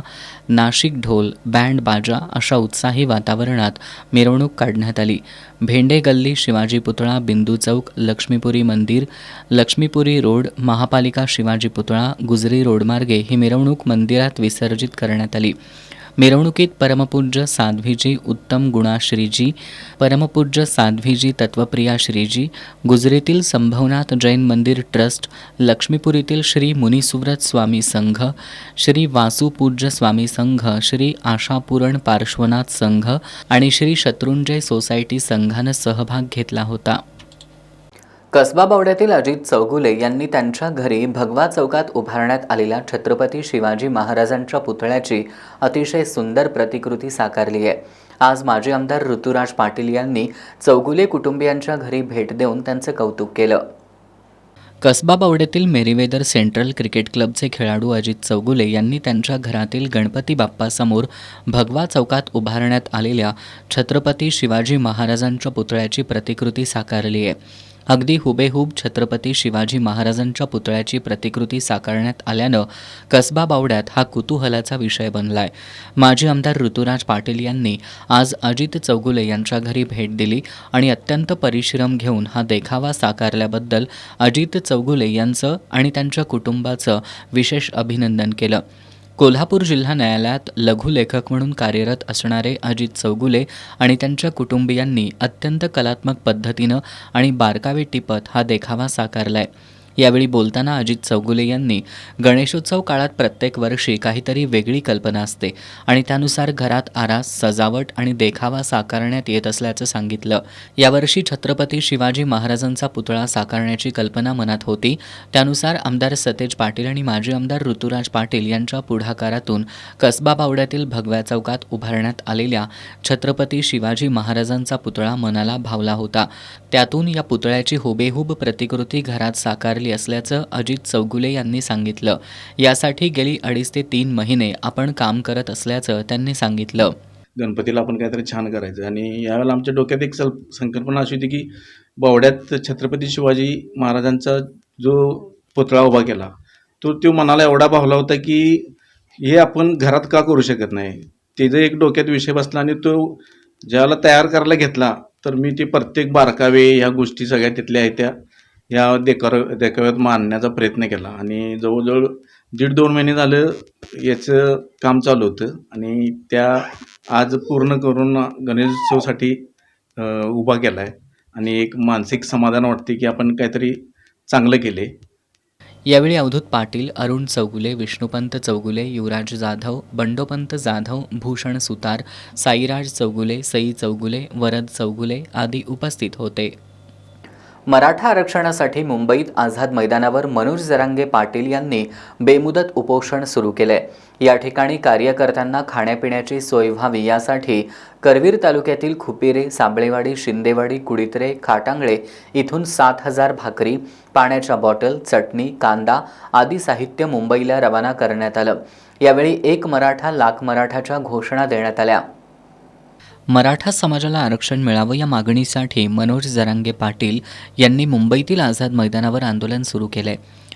नाशिक ढोल, बँड बाजा अशा उत्साही वातावरणात मिरवणूक काढण्यात आली. भेंडे गल्ली, शिवाजी पुतळा, बिंदू चौक, लक्ष्मीपुरी मंदिर, लक्ष्मीपुरी रोड, महापालिका शिवाजी पुतळा, गुजरी रोडमार्गे ही मिरवणूक मंदिरात विसर्जित करण्यात आली. मिरवणुकीत परमपूज्य साध्वीजी उत्तम गुणाश्रीजी, परमपूज्य साध्वीजी तत्वप्रिया श्रीजी, गुजरीतील संभवनाथ जैन मंदिर ट्रस्ट, लक्ष्मीपुरीतील श्री मुनिसुव्रत स्वामी संघ, श्री वासुपूज्य स्वामी संघ, श्री आशापूरण पार्श्वनाथ संघ आणि श्री शत्रुंजय सोसायटी संघानं सहभाग घेतला होता. कसबा बावड्यातील अजित चौगुले यांनी त्यांच्या घरी भगवा चौकात उभारण्यात आलेल्या छत्रपती शिवाजी महाराजांच्या पुतळ्याची अतिशय सुंदर प्रतिकृती साकारली आहे. आज माजी आमदार ऋतुराज पाटील यांनी चौगुले कुटुंबियांच्या घरी भेट देऊन त्यांचे कौतुक केलं. कसबा बावड्यातील मेरीवेदर सेंट्रल क्रिकेट क्लबचे खेळाडू अजित चौगुले यांनी त्यांच्या घरातील गणपती बाप्पासमोर भगवा चौकात उभारण्यात आलेल्या छत्रपती शिवाजी महाराजांच्या पुतळ्याची प्रतिकृती साकारली आहे. अगदी हुबेहूब छत्रपती शिवाजी महाराजांच्या पुतळ्याची प्रतिकृती साकारण्यात आल्यानं कसबा बावड्यात हा कुतूहलाचा विषय बनला आहे. माजी आमदार ऋतुराज पाटील यांनी आज अजित चौगुले यांच्या घरी भेट दिली आणि अत्यंत परिश्रम घेऊन हा देखावा साकारल्याबद्दल अजित चौगुले यांचं आणि त्यांच्या कुटुंबाचं विशेष अभिनंदन केलं. कोल्हापूर जिल्हा न्यायालयात लघुलेखक म्हणून कार्यरत असणारे अजित चौगुले आणि त्यांच्या कुटुंबियांनी अत्यंत कलात्मक पद्धतीनं आणि बारकावे टिपत हा देखावा साकारलाय. यावेळी बोलताना अजित चौगुले यांनी गणेशोत्सव काळात प्रत्येक वर्षी काहीतरी वेगळी कल्पना असते आणि त्यानुसार घरात आरास, सजावट आणि देखावा साकारण्यात येत असल्याचं सांगितलं. यावर्षी छत्रपती शिवाजी महाराजांचा पुतळा साकारण्याची कल्पना मनात होती. त्यानुसार आमदार सतेज पाटील आणि माजी आमदार ऋतुराज पाटील यांच्या पुढाकारातून कसबा बावड्यातील भगव्या चौकात उभारण्यात आलेल्या छत्रपती शिवाजी महाराजांचा पुतळा मनाला भावला होता. त्यातून या पुतळ्याची हुबेहूब प्रतिकृती घरात साकारली असल्याचं अजित चौगुले यांनी सांगितलं. यासाठी गेली 2.5 ते 3 महिने आपण काम करत असल्याचं त्यांनी सांगितलं. गणपतीला आपण काहीतरी छान करायचं आणि यावेळेला आमच्या डोक्यात एक संकल्पना अशी होती की बावड्यात छत्रपती शिवाजी महाराजांचा जो पुतळा उभा केला तो मनाला एवढा भावला होता की हे आपण घरात का करू शकत नाही. त्याचं एक डोक्यात विषय बसला आणि तो ज्यावेळेला तयार करायला घेतला तर मी ते प्रत्येक बारकावे ह्या गोष्टी सगळ्या तिथल्या आहेत त्या ह्या देखाव्यात मांडण्याचा प्रयत्न केला आणि जवळजवळ 1.5-2 महिने झालं याचं काम चालू होतं आणि त्या आज पूर्ण करून गणेशोत्सवासाठी उभा केला आहे आणि एक मानसिक समाधान वाटते की आपण काहीतरी चांगलं केले. यावेळी अवधूत पाटील, अरुण चौगुले, विष्णुपंत चौगुले, युवराज जाधव, बंडोपंत जाधव, भूषण सुतार, साईराज चौगुले, सई चौगुले, वरद चौगुले आदी उपस्थित होते. मराठा आरक्षणासाठी मुंबईत आझाद मैदानावर मनोज जरांगे पाटील यांनी बेमुदत उपोषण सुरू केले. या ठिकाणी कार्यकर्त्यांना खाण्यापिण्याची सोय व्हावी यासाठी करवीर तालुक्यातील खुपिरे, साबळेवाडी, शिंदेवाडी, कुडितरे, खाटांगळे इथून 7,000 भाकरी, पाण्याच्या बॉटल, चटणी, कांदा आदी साहित्य मुंबईला रवाना करण्यात आलं. यावेळी एक मराठा लाख मराठाच्या घोषणा देण्यात आल्या. मराठा समाजाला आरक्षण मिळावं या मागणीसाठी मनोज जरांगे पाटील यांनी मुंबईतील आझाद मैदानावर आंदोलन सुरू केले.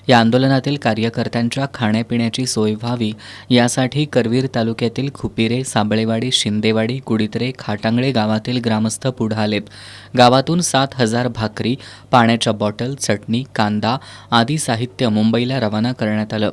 या आंदोलनातील कार्यकर्त्यांच्या खाण्यापिण्याची सोय व्हावी यासाठी करवीर तालुक्यातील खुपिरे, साबळेवाडी, शिंदेवाडी, कुडितरे, खाटांगळे गावातील ग्रामस्थ पुढे आलेत. गावातून 7,000 भाकरी, पाण्याच्या बॉटल, चटणी, कांदा आदी साहित्य मुंबईला रवाना करण्यात आलं.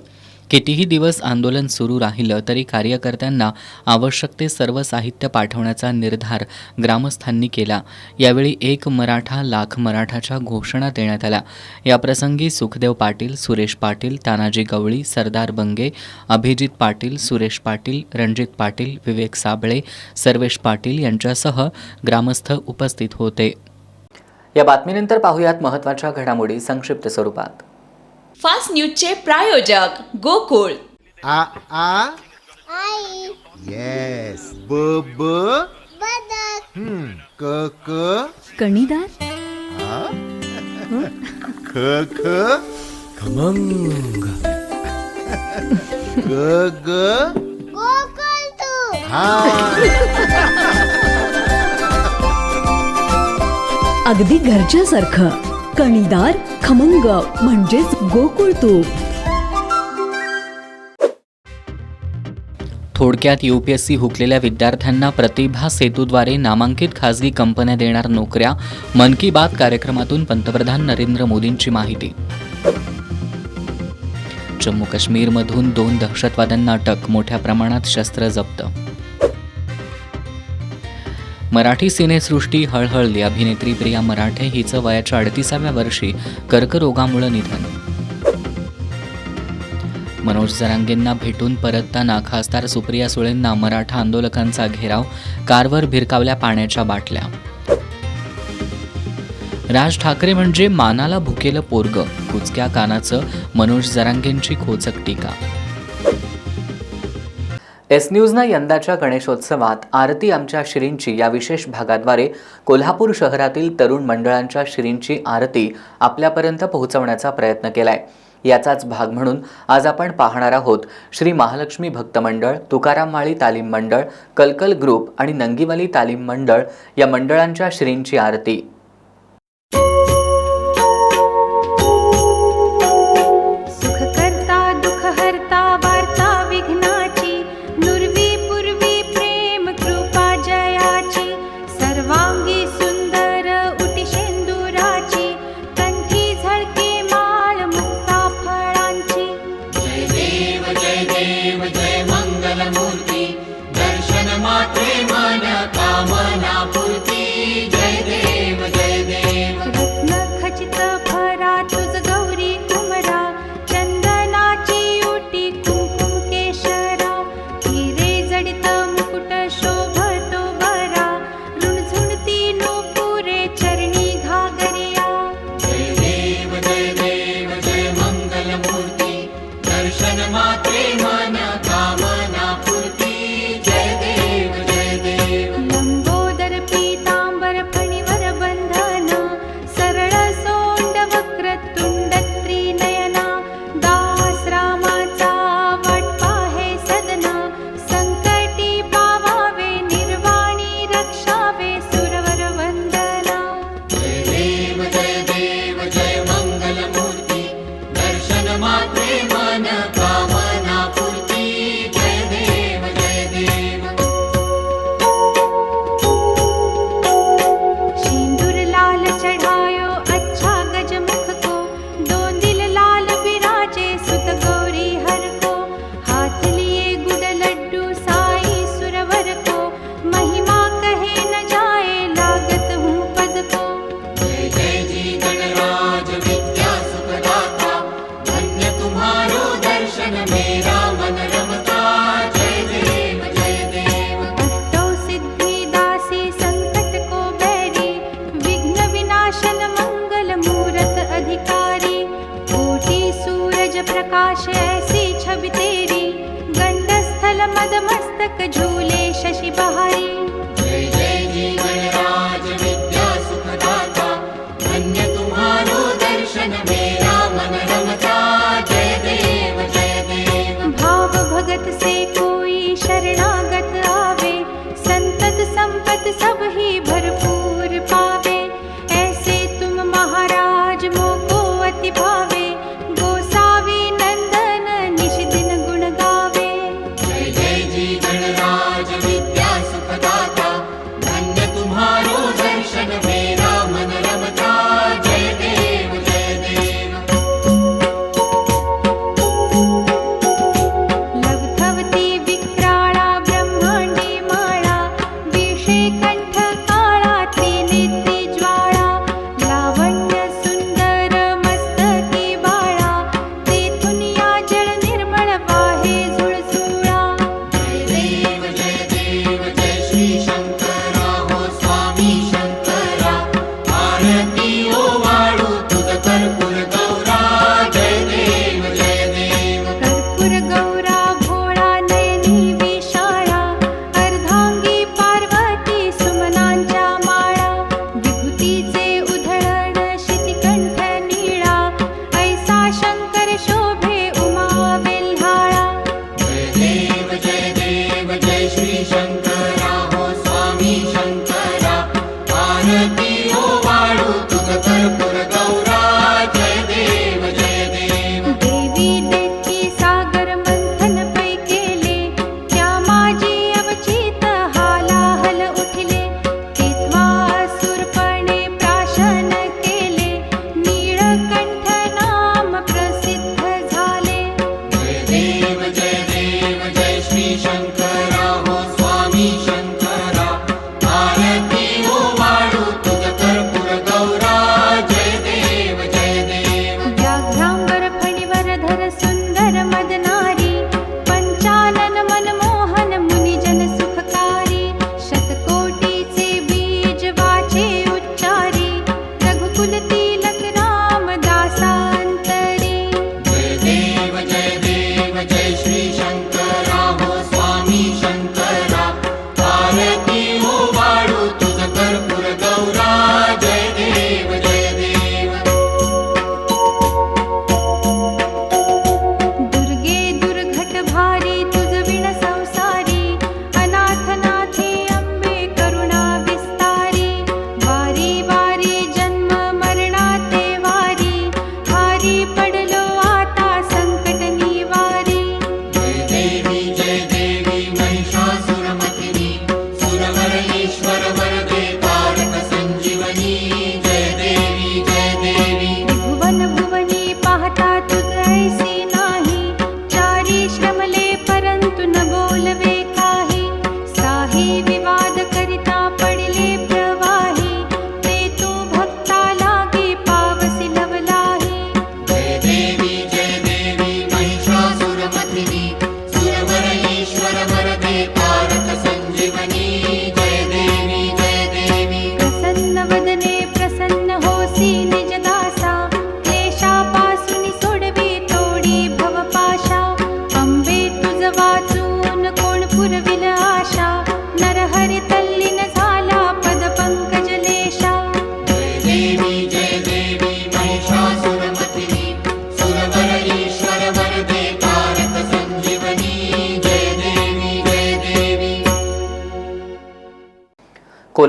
कितीही दिवस आंदोलन सुरू राहिलं तरी कार्यकर्त्यांना आवश्यक ते सर्व साहित्य पाठवण्याचा निर्धार ग्रामस्थांनी केला. यावेळी एक मराठा लाख मराठाच्या घोषणा देण्यात आल्या. याप्रसंगी सुखदेव पाटील, सुरेश पाटील, तानाजी गवळी, सरदार बंगे, अभिजित पाटील, सुरेश पाटील, रणजित पाटील, विवेक साबळे, सर्वेश पाटील यांच्यासह ग्रामस्थ उपस्थित होते. या बातमीनंतर पाहूयात महत्त्वाच्या घडामोडी संक्षिप्त स्वरूपात. फास्ट न्यूजचे प्रायोजक गोकुळ. आ आ आई येस ब ब बदक क क कणीदार, आ ख ख खमंग ग ग गोकुळ हा अगदी घरच्यासारखं कणीदार खमंग म्हणजेच गोकुळ तूप. थोडक्यात UPSC हुकलेल्या विद्यार्थ्यांना प्रतिभा सेतूद्वारे नामांकित खासगी कंपन्या देणार नोकऱ्या. मन की बात कार्यक्रमातून पंतप्रधान नरेंद्र मोदींची माहिती. जम्मू काश्मीरमधून 2 दहशतवाद्यांना अटक, मोठ्या प्रमाणात शस्त्र जप्त. मराठी सिनेसृष्टी हळहळली. अभिनेत्री प्रिया मराठे हिचं वयाच्या 38व्या वर्षी कर्करोगामुळे निधन. मनोज जरांगेंना भेटून परतताना खासदार सुप्रिया सुळेंना मराठा आंदोलकांचा घेराव. कारवर भिरकावल्या पाण्याच्या बाटल्या. राज ठाकरे म्हणजे मानाला भुकेलं पोरगं. कुचक्या कानाचं मनोज जरांगेंची खोचक टीका. एस न्यूजनं यंदाच्या गणेशोत्सवात आरती आमच्या श्रींची या विशेष भागाद्वारे कोल्हापूर शहरातील तरुण मंडळांच्या श्रींची आरती आपल्यापर्यंत पोहोचवण्याचा प्रयत्न केलाय. याचाच भाग म्हणून आज आपण पाहणार आहोत श्री महालक्ष्मी भक्त मंडळ, तुकाराम माळी तालीम मंडळ, कलकल ग्रुप आणि नंगीवाली तालीम मंडळ या मंडळांच्या श्रींची आरती. शंकरा हो स्वामी शंकरा, आरती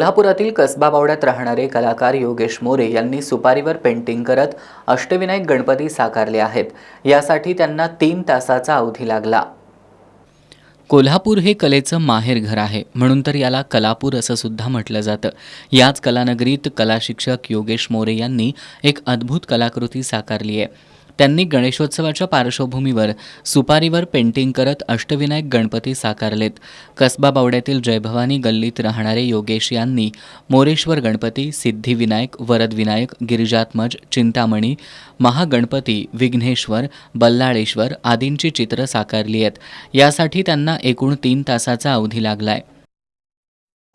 कोल्हापुरातील कसबा बावड्यात राहणारे कलाकार योगेश मोरे यांनी सुपारीवर पेंटिंग करत अष्टविनायक गणपती साकारले आहेत. यासाठी त्यांना 3 तासाचा अवधी लागला. कोल्हापूर हे कलेचं माहेरघर आहे, म्हणून तर याला कलापूर असं सुद्धा म्हटलं जातं. याच कलानगरीत कलाशिक्षक योगेश मोरे यांनी एक अद्भुत कलाकृती साकारली आहे. त्यांनी गणेशोत्सवाच्या पार्श्वभूमीवर सुपारीवर पेंटिंग करत अष्टविनायक गणपती साकारलेत. कसबा बावड्यातील जयभवानी गल्लीत राहणारे योगेश यांनी मोरेश्वर गणपती, सिद्धिविनायक, वरदविनायक, गिरिजात्मज, चिंतामणी, महागणपती, विघ्नेश्वर, बल्लाळेश्वर आदींची चित्रं साकारली आहेत. यासाठी त्यांना एकूण 3 तासाचा अवधी लागलाय.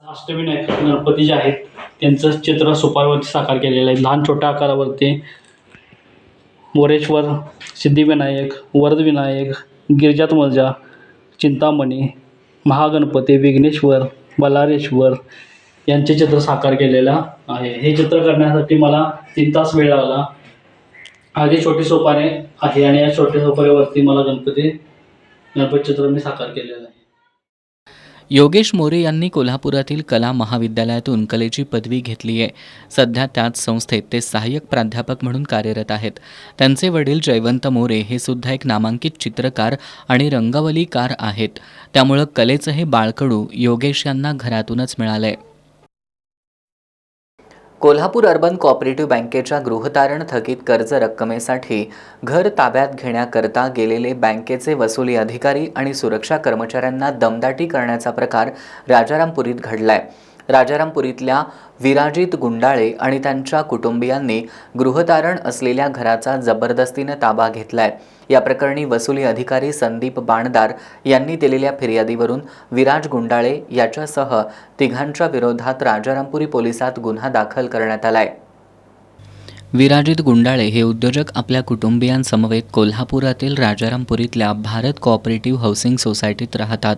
अष्टविनायक गणपती जे आहेत त्यांचं चित्र सुपारीवरती साकार केलेलं आहे. लहान छोट्या आकारावरती मोरेश्वर, सिद्धिविनायक, वरदविनायक, गिरिजात्मजा, चिंतामणी, महागणपती, विघ्नेश्वर, बल्लाळेश्वर यांचे चित्र साकार केलेलं आहे. हे चित्र करण्यासाठी मला 3 तास वेळ लागला. आधी छोटी सोपारी आहे आणि या छोट्या सोपारीवरती मला गणपती चित्र मी साकार केलेलं आहे. योगेश मोरे यांनी कोल्हापुरातील कला महाविद्यालयातून कलेची पदवी घेतली आहे. सध्या त्याच संस्थेत ते सहाय्यक प्राध्यापक म्हणून कार्यरत आहेत. त्यांचे वडील जयवंत मोरे हे सुद्धा एक नामांकित चित्रकार आणि रंगवलीकार आहेत. त्यामुळं कलेचं हे बाळकडू योगेश यांना घरातूनच मिळालंय. कोल्हापूर अर्बन कोऑपरेटिव्ह बँकेच्या गृहतारण थकीत कर्ज रक्कमेसाठी घर ताब्यात घेण्याकरता गेलेले बँकेचे वसुली अधिकारी आणि सुरक्षा कर्मचाऱ्यांना दमदाटी करण्याचा प्रकार राजारामपुरीत घडलाय. राजारामपुरीतल्या विराजित गुंडाळे आणि त्यांच्या कुटुंबियांनी गृहतारण असलेल्या घराचा जबरदस्तीनं ताबा घेतलाय. या प्रकरणी वसुली अधिकारी संदीप बाणदार यांनी दिलेल्या फिर्यादीवरून विराज गुंडाळे याच्यासह 3घांच्या विरोधात राजारामपुरी पोलिसात गुन्हा दाखल करण्यात आलाय. विराजित गुंडाळे हे उद्योजक आपल्या कुटुंबियांसमवेत कोल्हापुरातील राजारामपुरीतल्या भारत कोऑपरेटिव्ह हाऊसिंग सोसायटीत राहतात.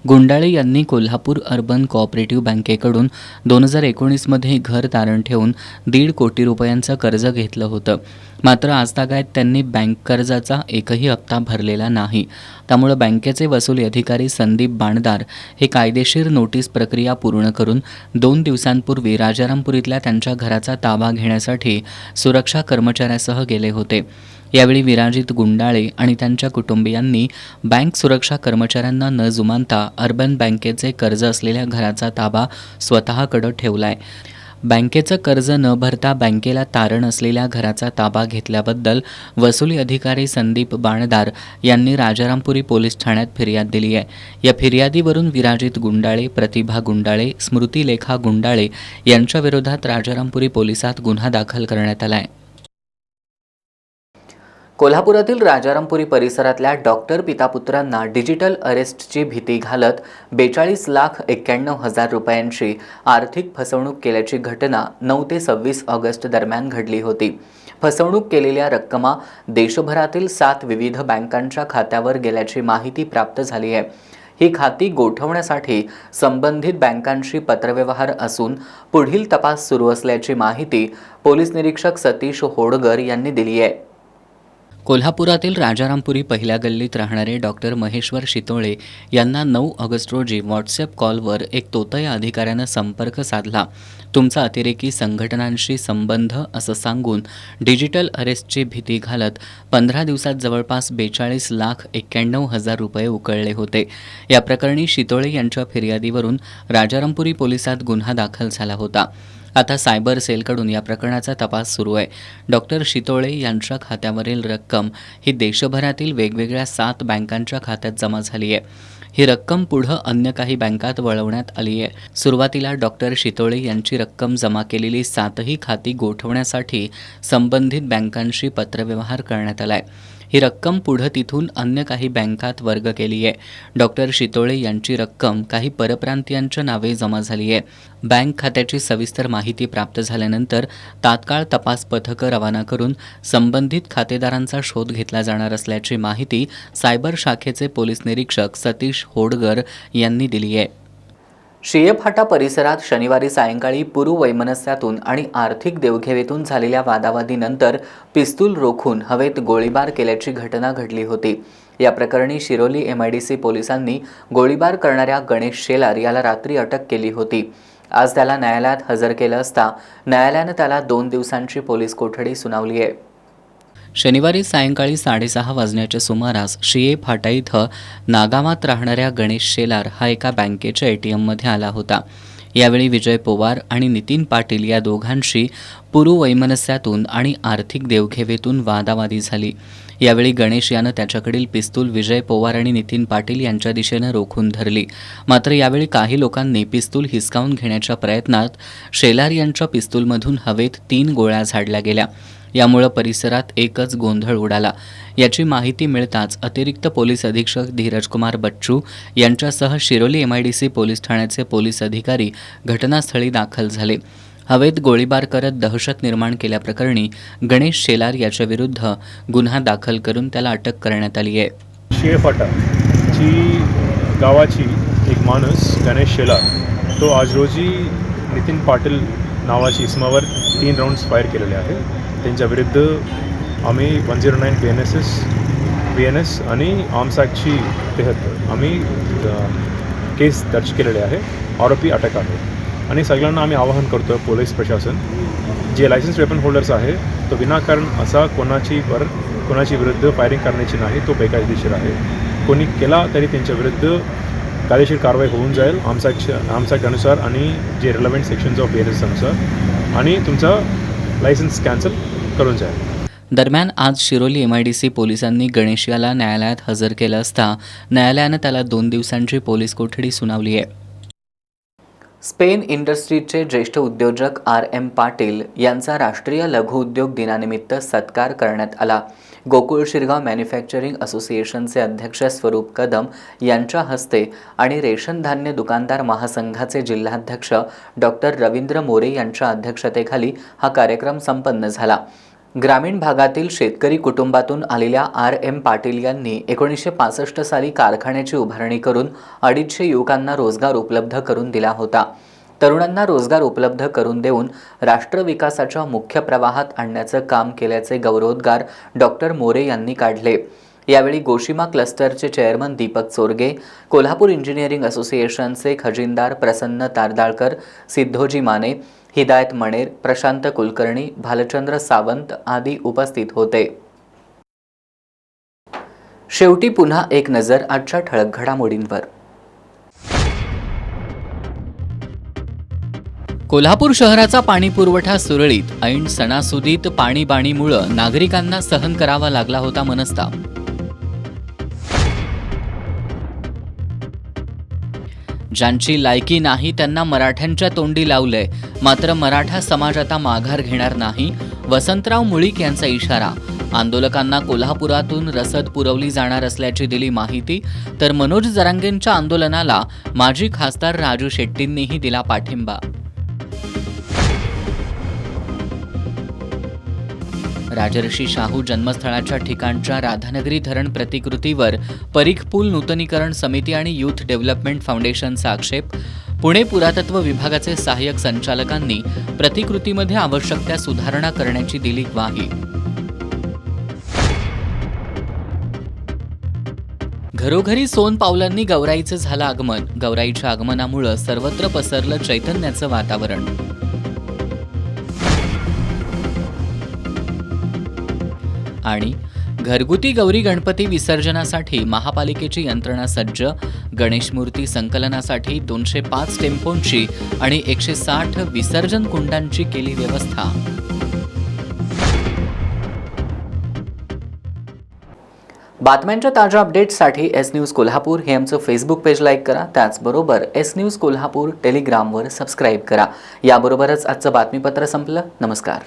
गुंडाळे यांनी कोल्हापूर अर्बन कोऑपरेटिव्ह बँकेकडून 2019मध्ये घर तारण ठेवून 1.5 कोटी रुपयांचं कर्ज घेतलं होतं. मात्र आजतागायत त्यांनी बँक कर्जाचा एकही हप्ता भरलेला नाही. त्यामुळे बँकेचे वसुली अधिकारी संदीप बाणदार हे कायदेशीर नोटीस प्रक्रिया पूर्ण करून 2 दिवसांपूर्वी राजारामपुरीतल्या त्यांच्या घराचा ताबा घेण्यासाठी सुरक्षा कर्मचाऱ्यासह गेले होते. यावेळी विराजित गुंडाळे आणि त्यांच्या कुटुंबियांनी बँक सुरक्षा कर्मचाऱ्यांना न जुमानता अर्बन बँकेचे कर्ज असलेल्या घराचा ताबा स्वतःकडे ठेवलाय. बँकेचं कर्ज न भरता बँकेला तारण असलेल्या घराचा ताबा घेतल्याबद्दल वसुली अधिकारी संदीप बाणदार यांनी राजारामपुरी पोलीस ठाण्यात फिर्याद दिली आहे. या फिर्यादीवरून विराजित गुंडाळे, प्रतिभा गुंडाळे, स्मृतिलेखा गुंडाळे यांच्या विरोधात राजारामपुरी पोलिसात गुन्हा दाखल करण्यात आला आहे. कोल्हापुरातील राजारामपुरी परिसरातल्या डॉक्टर पितापुत्रांना डिजिटल अरेस्टची भीती घालत 42,91,000 रुपयांची आर्थिक फसवणूक केल्याची घटना 9 ते 26 ऑगस्ट दरम्यान घडली होती. फसवणूक केलेल्या रक्कमा देशभरातील 7 विविध बँकांच्या खात्यावर गेल्याची माहिती प्राप्त झाली आहे. ही खाती गोठवण्यासाठी संबंधित बँकांशी पत्रव्यवहार असून पुढील तपास सुरू असल्याची माहिती पोलीस निरीक्षक सतीश होडगर यांनी दिली आहे. कोल्हापुरातील राजारामपुरी पहिल्या गल्लीत राहणारे डॉक्टर महेश्वर शितोळे यांना 9 ऑगस्ट रोजी व्हॉट्सॲप कॉलवर एक तोतया अधिकाऱ्यानं संपर्क साधला. तुमचा अतिरेकी संघटनांशी संबंध असं सांगून डिजिटल अरेस्टची भीती घालत 15 दिवसात जवळपास 42,91,000 रुपये उकळले होते. या प्रकरणी शितोळे यांच्या फिर्यादीवरून राजारामपुरी पोलिसात गुन्हा दाखल झाला होता. आता सायबर सेलकडून या प्रकरणाचा तपास सुरू आहे. डॉक्टर शितोळे यांच्या खात्यावरील रक्कम ही देशभरातील वेगवेगळ्या 7 बँकांच्या खात्यात जमा झाली आहे. ही रक्कम पुढं अन्य काही बँकात वळवण्यात आली आहे. सुरुवातीला डॉक्टर शितोळे यांची रक्कम जमा केलेली 7ही खाती गोठवण्यासाठी संबंधित बँकांशी पत्रव्यवहार करण्यात आला आहे. ही रक्कम पुढं तिथून अन्य काही बँकात वर्ग केली आहे. डॉक्टर शितोळे यांची रक्कम काही परप्रांतीयांच्या नावे जमा झाली आहे. बँक खात्याची सविस्तर माहिती प्राप्त झाल्यानंतर तात्काळ तपास पथकं रवाना करून संबंधित खातेदारांचा शोध घेतला जाणार असल्याची माहिती सायबर शाखेचे पोलीस निरीक्षक सतीश होडगर यांनी दिली आहे. शियफाटा परिसरात शनिवारी सायंकाळी पूर्ववैमनस्यातून आणि आर्थिक देवघेवीतून झालेल्या वादावादीनंतर पिस्तूल रोखून हवेत गोळीबार केल्याची घटना घडली होती. या प्रकरणी शिरोली MIDC पोलिसांनी गोळीबार करणाऱ्या गणेश शेलार याला रात्री अटक केली होती. आज त्याला न्यायालयात हजर केलं असता न्यायालयानं त्याला 2 दिवसांची पोलीस कोठडी सुनावली आहे. शनिवारी सायंकाळी 6:30 वाजण्याच्या सुमारास शिये फाटा इथं नागावात राहणाऱ्या गणेश शेलार हा एका बँकेच्या ATMमध्ये आला होता. यावेळी विजय पवार आणि नितीन पाटील या दोघांशी पूर्ववैमनस्यातून आणि आर्थिक देवघेवीतून वादावादी झाली. यावेळी गणेश यानं त्याच्याकडील पिस्तूल विजय पवार आणि नितीन पाटील यांच्या दिशेनं रोखून धरली. मात्र यावेळी काही लोकांनी पिस्तूल हिसकावून घेण्याच्या प्रयत्नात शेलार यांच्या पिस्तूलमधून हवेत 3 गोळ्या झाडल्या गेल्या. यामुळे परिसरात एकच गोंधळ उडाला. याची माहिती मिळताच अतिरिक्त पोलीस अधीक्षक धीरजकुमार बच्चू यांच्यासह शिरोली MIDC पोलीस ठाण्याचे पोलीस अधिकारी घटनास्थळी दाखल झाले. हवेत गोळीबार करत दहशत निर्माण केल्याप्रकरणी गणेश शेलार याच्याविरुद्ध गुन्हा दाखल करून त्याला अटक करण्यात आली आहे. शेफाटाची गावाची एक माणूस गणेश शेलार तो आज रोजी नितीन पाटील नावाची इसमावर 3 राऊंड्स फायर केलेले आहे. त्यांच्या विरुद्ध आम्ही 109 BNS आणि आर्म्स ॲक्टची तहत आम्ही केस दर्ज केलेले आहे. आरोपी अटक आहे. आणि सगळ्यांना आम्ही आवाहन करतो पोलीस प्रशासन जे लायसन्स वेपन होल्डर्स आहे तो विनाकारण असा कोणाची विरुद्ध फायरिंग करण्याची नाही. तो बेकायदेशीर आहे. कोणी केला तरी त्यांच्या विरुद्ध कायदेशीर कारवाई होऊन जाईल आर्म्स ॲक्ट अनुसार आणि जे रिलेव्हंट सेक्शन्स ऑफ BNS अनुसार आणि तुमचा लायसन्स कॅन्सल करून जाईल. दरम्यान आज शिरोली MIDC पोलिसांनी गणेश याला न्यायालयात हजर केलं असता न्यायालयानं त्याला 2 दिवसांची पोलीस कोठडी सुनावली आहे. स्पेन इंडस्ट्रीजचे ज्येष्ठ उद्योजक RM पाटील यांचा राष्ट्रीय लघुउद्योग दिनानिमित्त सत्कार करण्यात आला. गोकुळ शिरगाव मॅन्युफॅक्चरिंग असोसिएशनचे अध्यक्ष स्वरूप कदम यांच्या हस्ते आणि रेशन धान्य दुकानदार महासंघाचे जिल्हाध्यक्ष डॉक्टर रवींद्र मोरे यांच्या अध्यक्षतेखाली हा कार्यक्रम संपन्न झाला. ग्रामीण भागातील शेतकरी कुटुंबातून आलेल्या RM पाटील यांनी 1965 साली कारखान्याची उभारणी करून 250 युवकांना रोजगार उपलब्ध करून दिला होता. तरुणांना रोजगार उपलब्ध करून देऊन राष्ट्र विकासाच्या मुख्य प्रवाहात आणण्याचं काम केल्याचे गौरवोद्गार डॉक्टर मोरे यांनी काढले. यावेळी गोशिमा क्लस्टरचे चेअरमन दीपक चोरगे, कोल्हापूर इंजिनिअरिंग असोसिएशनचे खजिनदार प्रसन्न तारदाळकर, सिद्धोजी माने, हिदायत मणेर, प्रशांत कुलकर्णी, भालचंद्र सावंत आदी उपस्थित होते. शेवटी पुन्हा एक नजर आजच्या ठळक घडामोडींवर. कोल्हापूर शहराचा पाणी पुरवठा सुरळीत. ऐन सणासुदीत पाणीबाणीमुळं नागरिकांना सहन करावा लागला होता मनस्ताप. ज्यांची लायकी नाही त्यांना मराठ्यांच्या तोंडी लावलंय. मात्र मराठा समाज आता माघार घेणार नाही. वसंतराव मुळीक यांचा इशारा. आंदोलकांना कोल्हापुरातून रसद पुरवली जाणार असल्याची दिली माहिती. तर मनोज जरांगेंच्या आंदोलनाला माजी खासदार राजू शेट्टींनीही दिला पाठिंबा. राजर्षी शाहू जन्मस्थळाच्या ठिकाणच्या राधानगरी धरण प्रतिकृतीवर परीख पूल नूतनीकरण समिती आणि यूथ डेव्हलपमेंट फाउंडेशनचा आक्षेप. पुणे पुरातत्व विभागाचे सहाय्यक संचालकांनी प्रतिकृतीमध्ये आवश्यक त्या सुधारणा करण्याची दिली ग्वाही. घरोघरी सोन पावलांनी गौराईचं झालं आगमन. गौराईच्या आगमनामुळे सर्वत्र पसरलं चैतन्याचं वातावरण. आणि घरगुती गौरी गणपती विसर्जनासाठी महापालिकेची यंत्रणा सज्ज. गणेश मूर्ती संकलनासाठी 205 टेम्पोंची आणि 160 विसर्जन कुंडांची केली व्यवस्था. बातम्यांच्या ताज्या अपडेट्ससाठी S न्यूज कोल्हापूर हे आमचं फेसबुक पेज लाईक करा. त्याचबरोबर S न्यूज कोल्हापूर टेलिग्रामवर सबस्क्राईब करा. याबरोबरच आजचं बातमीपत्र संपलं. नमस्कार.